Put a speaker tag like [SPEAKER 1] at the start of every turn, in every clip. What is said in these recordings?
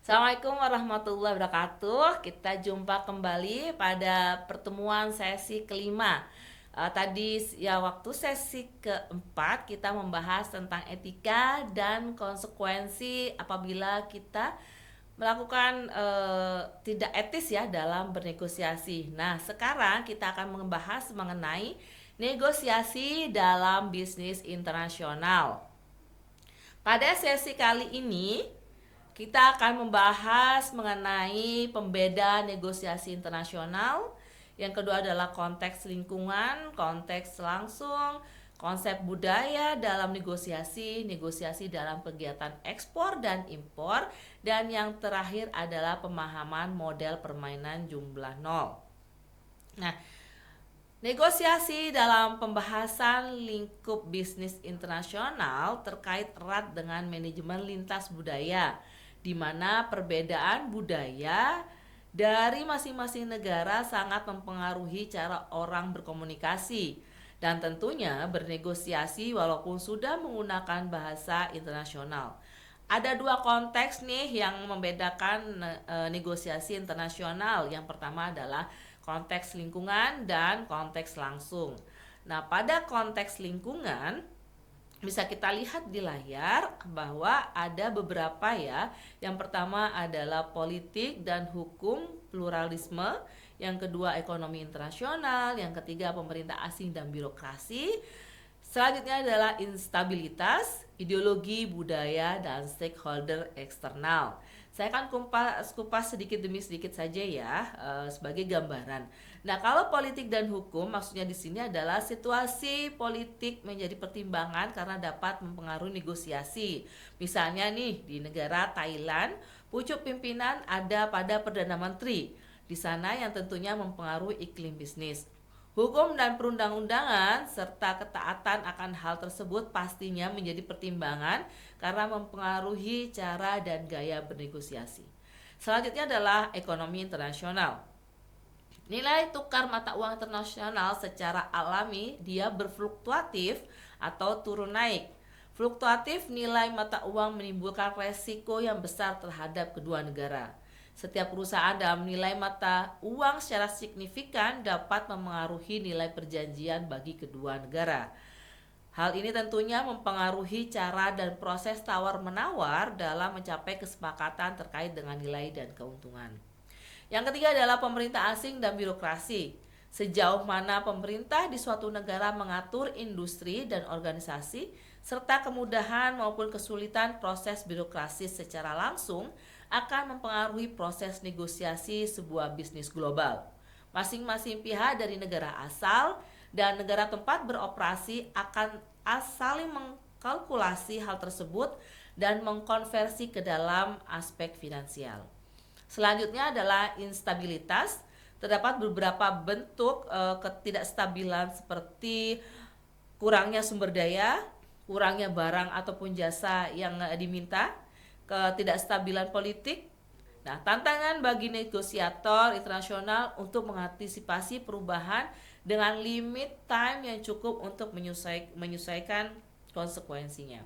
[SPEAKER 1] Assalamualaikum warahmatullahi wabarakatuh. Kita jumpa kembali pada pertemuan sesi kelima. Tadi ya waktu sesi keempat kita membahas tentang etika dan konsekuensi apabila kita melakukan tidak etis ya dalam bernegosiasi. Nah, sekarang kita akan membahas mengenai negosiasi dalam bisnis internasional. Pada sesi kali ini kita akan membahas mengenai pembeda negosiasi internasional. Yang kedua adalah konteks lingkungan, konteks langsung, konsep budaya dalam negosiasi, negosiasi dalam kegiatan ekspor dan impor, dan yang terakhir adalah pemahaman model permainan jumlah nol. Nah, negosiasi dalam pembahasan lingkup bisnis internasional terkait erat dengan manajemen lintas budaya, di mana perbedaan budaya dari masing-masing negara sangat mempengaruhi cara orang berkomunikasi dan tentunya bernegosiasi walaupun sudah menggunakan bahasa internasional. Ada dua konteks nih yang membedakan negosiasi internasional. Yang pertama adalah konteks lingkungan dan konteks langsung. Nah, pada konteks lingkungan bisa kita lihat di layar bahwa ada beberapa ya. Yang pertama adalah politik dan hukum pluralisme, yang kedua ekonomi internasional, yang ketiga pemerintah asing dan birokrasi. Selanjutnya adalah instabilitas, ideologi, budaya, dan stakeholder eksternal. Saya akan kupas sedikit demi sedikit saja ya sebagai gambaran. Nah, kalau politik dan hukum maksudnya di sini adalah situasi politik menjadi pertimbangan karena dapat mempengaruhi negosiasi. Misalnya nih di negara Thailand, pucuk pimpinan ada pada Perdana Menteri. Di sana yang tentunya mempengaruhi iklim bisnis. Hukum dan perundang-undangan serta ketaatan akan hal tersebut pastinya menjadi pertimbangan karena mempengaruhi cara dan gaya bernegosiasi. Selanjutnya adalah ekonomi internasional. Nilai tukar mata uang internasional secara alami dia berfluktuatif atau turun naik. Fluktuatif nilai mata uang menimbulkan resiko yang besar terhadap kedua negara. Setiap perusahaan dalam nilai mata uang secara signifikan dapat memengaruhi nilai perjanjian bagi kedua negara. Hal ini tentunya mempengaruhi cara dan proses tawar-menawar dalam mencapai kesepakatan terkait dengan nilai dan keuntungan. Yang ketiga adalah pemerintah asing dan birokrasi. Sejauh mana pemerintah di suatu negara mengatur industri dan organisasi, serta kemudahan maupun kesulitan proses birokrasi secara langsung akan mempengaruhi proses negosiasi sebuah bisnis global. Masing-masing pihak dari negara asal dan negara tempat beroperasi akan saling mengkalkulasi hal tersebut dan mengkonversi ke dalam aspek finansial. Selanjutnya adalah instabilitas. Terdapat beberapa bentuk ketidakstabilan seperti kurangnya sumber daya, kurangnya barang ataupun jasa yang diminta, ketidakstabilan politik. Nah, tantangan bagi negosiator internasional untuk mengantisipasi perubahan dengan limit time yang cukup untuk menyesuaikan konsekuensinya.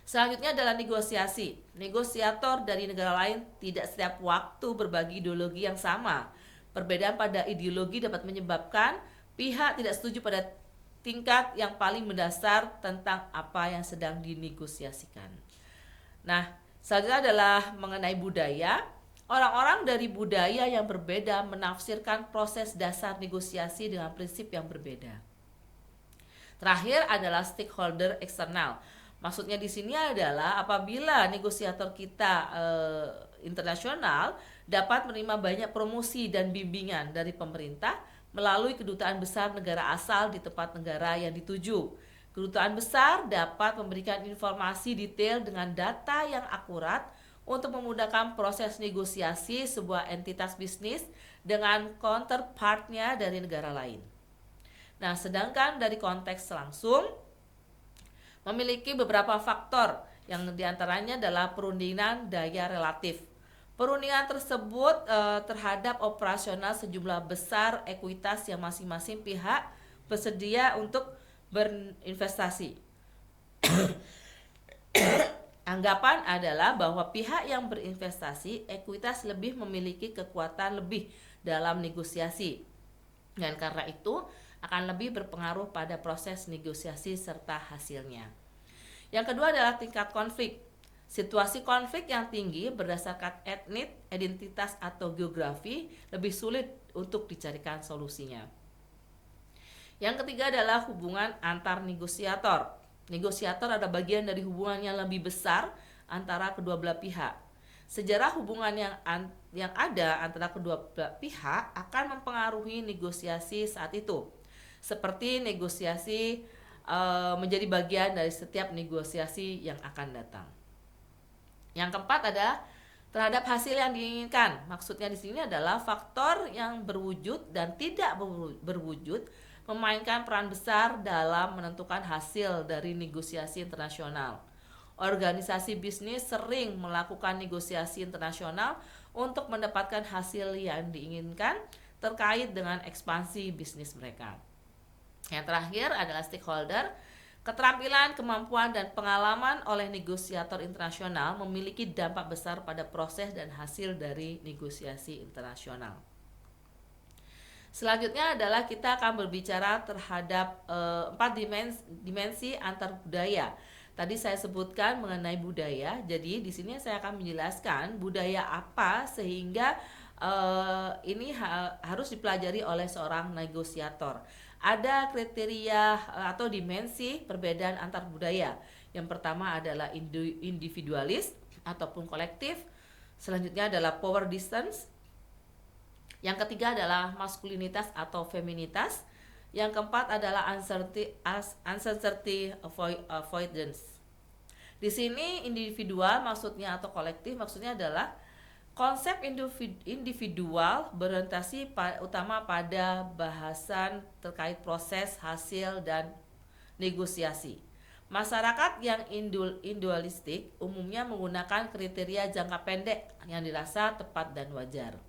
[SPEAKER 1] Selanjutnya adalah negosiasi. Negosiator dari negara lain tidak setiap waktu berbagi ideologi yang sama. Perbedaan pada ideologi dapat menyebabkan pihak tidak setuju pada tingkat yang paling mendasar tentang apa yang sedang dinegosiasikan. Nah, selanjutnya adalah mengenai budaya. Orang-orang dari budaya yang berbeda menafsirkan proses dasar negosiasi dengan prinsip yang berbeda. Terakhir adalah stakeholder eksternal. Maksudnya di sini adalah apabila negosiator kita internasional dapat menerima banyak promosi dan bimbingan dari pemerintah melalui kedutaan besar negara asal di tempat negara yang dituju. Kedutaan besar dapat memberikan informasi detail dengan data yang akurat untuk memudahkan proses negosiasi sebuah entitas bisnis dengan counterpartnya dari negara lain. Nah, sedangkan dari konteks langsung memiliki beberapa faktor yang diantaranya adalah perundingan daya relatif. Perundingan tersebut terhadap operasional sejumlah besar ekuitas yang masing-masing pihak bersedia untuk berinvestasi. Anggapan adalah bahwa pihak yang berinvestasi ekuitas lebih memiliki kekuatan lebih dalam negosiasi, dan karena itu akan lebih berpengaruh pada proses negosiasi serta hasilnya. Yang kedua adalah tingkat konflik. Situasi konflik yang tinggi berdasarkan etnis, identitas, atau geografi lebih sulit untuk dicarikan solusinya. Yang ketiga adalah hubungan antar negosiator. Negosiator adalah bagian dari hubungan yang lebih besar antara kedua belah pihak. Sejarah hubungan yang ada antara kedua belah pihak akan mempengaruhi negosiasi saat itu. Seperti negosiasi menjadi bagian dari setiap negosiasi yang akan datang. Yang keempat adalah terhadap hasil yang diinginkan. Maksudnya di sini adalah faktor yang berwujud dan tidak berwujud memainkan peran besar dalam menentukan hasil dari negosiasi internasional. Organisasi bisnis sering melakukan negosiasi internasional untuk mendapatkan hasil yang diinginkan terkait dengan ekspansi bisnis mereka. Yang terakhir adalah stakeholder. Keterampilan, kemampuan, dan pengalaman oleh negosiator internasional memiliki dampak besar pada proses dan hasil dari negosiasi internasional. Selanjutnya adalah kita akan berbicara terhadap 4 dimensi antar budaya. Tadi saya sebutkan mengenai budaya, jadi di sini saya akan menjelaskan budaya apa sehingga ini harus dipelajari oleh seorang negosiator. Ada kriteria atau dimensi perbedaan antar budaya. Yang pertama adalah individualis ataupun kolektif. Selanjutnya adalah power distance. Yang ketiga adalah maskulinitas atau feminitas. Yang keempat adalah uncertainty avoidance. Di sini individual maksudnya atau kolektif maksudnya adalah konsep individual berorientasi utama pada bahasan terkait proses, hasil, dan negosiasi. Masyarakat yang individualistik umumnya menggunakan kriteria jangka pendek yang dirasa tepat dan wajar.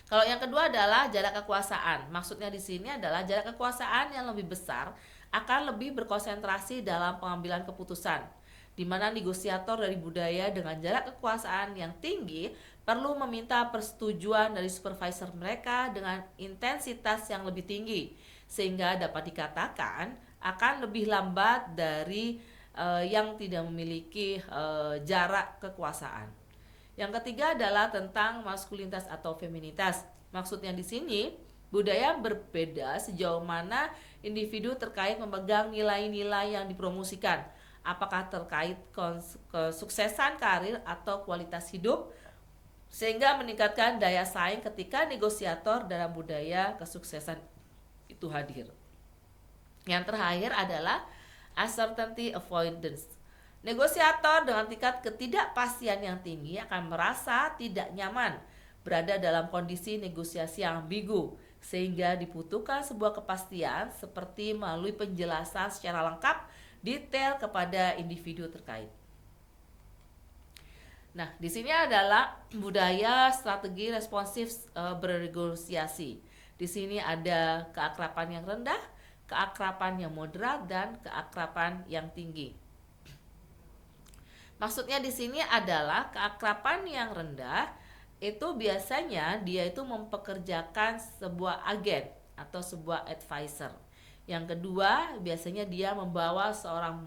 [SPEAKER 1] Kalau yang kedua adalah jarak kekuasaan. Maksudnya di sini adalah jarak kekuasaan yang lebih besar akan lebih berkonsentrasi dalam pengambilan keputusan, di mana negosiator dari budaya dengan jarak kekuasaan yang tinggi perlu meminta persetujuan dari supervisor mereka dengan intensitas yang lebih tinggi, sehingga dapat dikatakan akan lebih lambat dari yang tidak memiliki jarak kekuasaan. Yang ketiga adalah tentang maskulinitas atau feminitas. Maksudnya di sini budaya berbeda sejauh mana individu terkait memegang nilai-nilai yang dipromosikan, apakah terkait kesuksesan karir atau kualitas hidup, sehingga meningkatkan daya saing ketika negosiator dalam budaya kesuksesan itu hadir. Yang terakhir adalah uncertainty avoidance. Negosiator dengan tingkat ketidakpastian yang tinggi akan merasa tidak nyaman berada dalam kondisi negosiasi yang ambigu, sehingga dibutuhkan sebuah kepastian seperti melalui penjelasan secara lengkap detail kepada individu terkait. Nah, di sini adalah budaya strategi responsif bernegosiasi. Di sini ada keakraban yang rendah, keakraban yang moderat, dan keakraban yang tinggi. Maksudnya di sini adalah keakraban yang rendah itu biasanya dia itu mempekerjakan sebuah agen atau sebuah advisor. Yang kedua, biasanya dia membawa seorang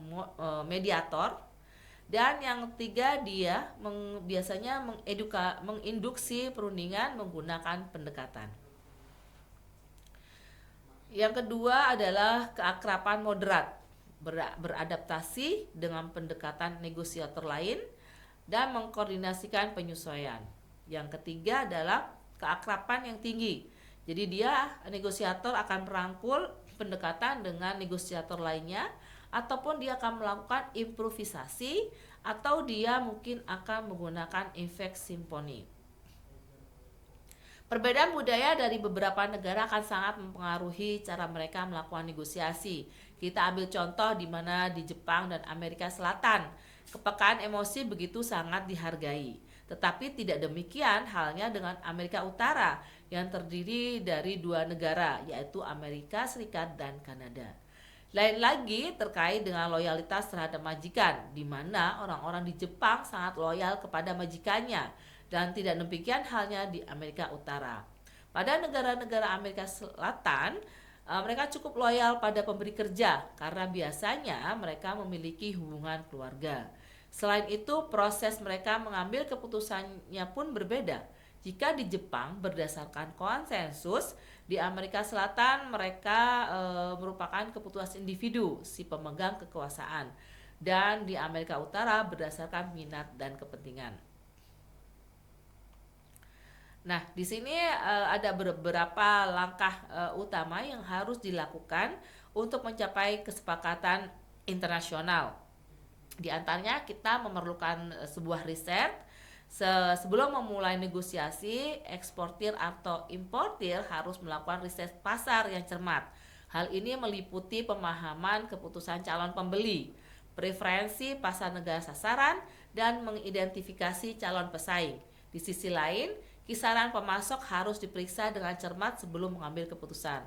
[SPEAKER 1] mediator. Dan yang ketiga, dia biasanya menginduksi perundingan menggunakan pendekatan. Yang kedua adalah keakraban moderat, beradaptasi dengan pendekatan negosiator lain dan mengkoordinasikan penyesuaian. Yang ketiga adalah keakraban yang tinggi. Jadi dia negosiator akan merangkul pendekatan dengan negosiator lainnya, ataupun dia akan melakukan improvisasi, atau dia mungkin akan menggunakan efek simfoni. Perbedaan budaya dari beberapa negara akan sangat mempengaruhi cara mereka melakukan negosiasi. Kita ambil contoh di mana di Jepang dan Amerika Selatan, kepekaan emosi begitu sangat dihargai. Tetapi tidak demikian halnya dengan Amerika Utara yang terdiri dari dua negara, yaitu Amerika Serikat dan Kanada. Lain lagi terkait dengan loyalitas terhadap majikan, di mana orang-orang di Jepang sangat loyal kepada majikannya dan tidak demikian halnya di Amerika Utara. Pada negara-negara Amerika Selatan, mereka cukup loyal pada pemberi kerja karena biasanya mereka memiliki hubungan keluarga. Selain itu, proses mereka mengambil keputusannya pun berbeda. Jika di Jepang berdasarkan konsensus, di Amerika Selatan mereka merupakan keputusan individu si pemegang kekuasaan, dan di Amerika Utara berdasarkan minat dan kepentingan. Nah, di sini ada beberapa langkah utama yang harus dilakukan untuk mencapai kesepakatan internasional. Di antaranya kita memerlukan sebuah riset. Sebelum memulai negosiasi, eksportir atau importir harus melakukan riset pasar yang cermat. Hal ini meliputi pemahaman keputusan calon pembeli, preferensi pasar negara sasaran, dan mengidentifikasi calon pesaing. Di sisi lain, kisaran pemasok harus diperiksa dengan cermat sebelum mengambil keputusan.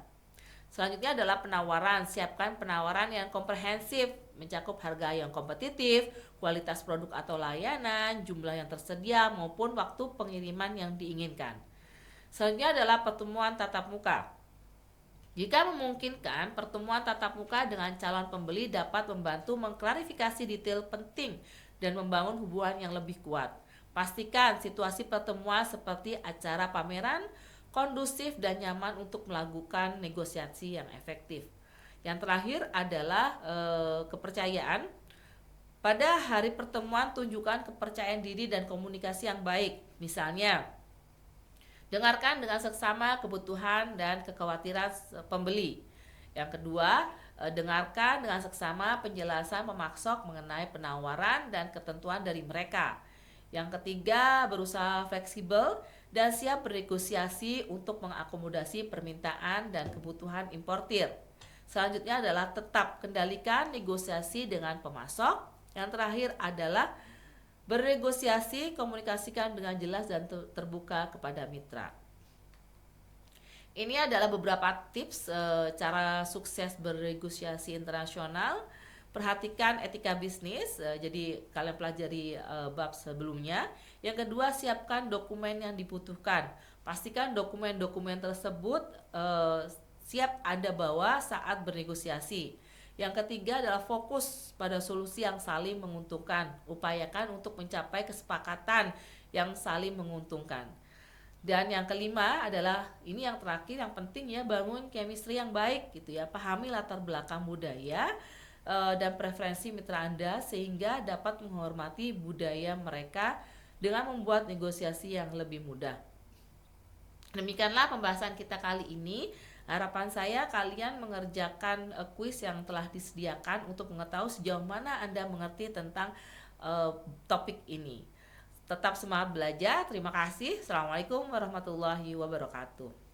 [SPEAKER 1] Selanjutnya adalah penawaran. Siapkan penawaran yang komprehensif, mencakup harga yang kompetitif, kualitas produk atau layanan, jumlah yang tersedia, maupun waktu pengiriman yang diinginkan. Selanjutnya adalah pertemuan tatap muka. Jika memungkinkan, pertemuan tatap muka dengan calon pembeli dapat membantu mengklarifikasi detail penting dan membangun hubungan yang lebih kuat. Pastikan situasi pertemuan seperti acara pameran kondusif dan nyaman untuk melakukan negosiasi yang efektif. Yang terakhir adalah kepercayaan. Pada hari pertemuan, tunjukkan kepercayaan diri dan komunikasi yang baik. Misalnya, dengarkan dengan seksama kebutuhan dan kekhawatiran pembeli. Yang kedua, dengarkan dengan seksama penjelasan pemasok mengenai penawaran dan ketentuan dari mereka. Yang ketiga, berusaha fleksibel dan siap bernegosiasi untuk mengakomodasi permintaan dan kebutuhan importir. Selanjutnya adalah tetap kendalikan negosiasi dengan pemasok. Yang terakhir adalah bernegosiasi, komunikasikan dengan jelas dan terbuka kepada mitra. Ini adalah beberapa tips cara sukses bernegosiasi internasional. Perhatikan etika bisnis, jadi kalian pelajari bab sebelumnya. Yang kedua, siapkan dokumen yang dibutuhkan. Pastikan dokumen-dokumen tersebut siap Anda bawa saat bernegosiasi. Yang ketiga adalah fokus pada solusi yang saling menguntungkan. Upayakan untuk mencapai kesepakatan yang saling menguntungkan. Dan yang kelima adalah, ini yang terakhir yang penting ya, bangun chemistry yang baik gitu ya. Pahami latar belakang budaya dan preferensi mitra Anda sehingga dapat menghormati budaya mereka dengan membuat negosiasi yang lebih mudah. Demikianlah pembahasan kita kali ini. Harapan saya kalian mengerjakan kuis yang telah disediakan untuk mengetahui sejauh mana Anda mengerti tentang topik ini. Tetap semangat belajar. Terima kasih. Assalamualaikum warahmatullahi wabarakatuh.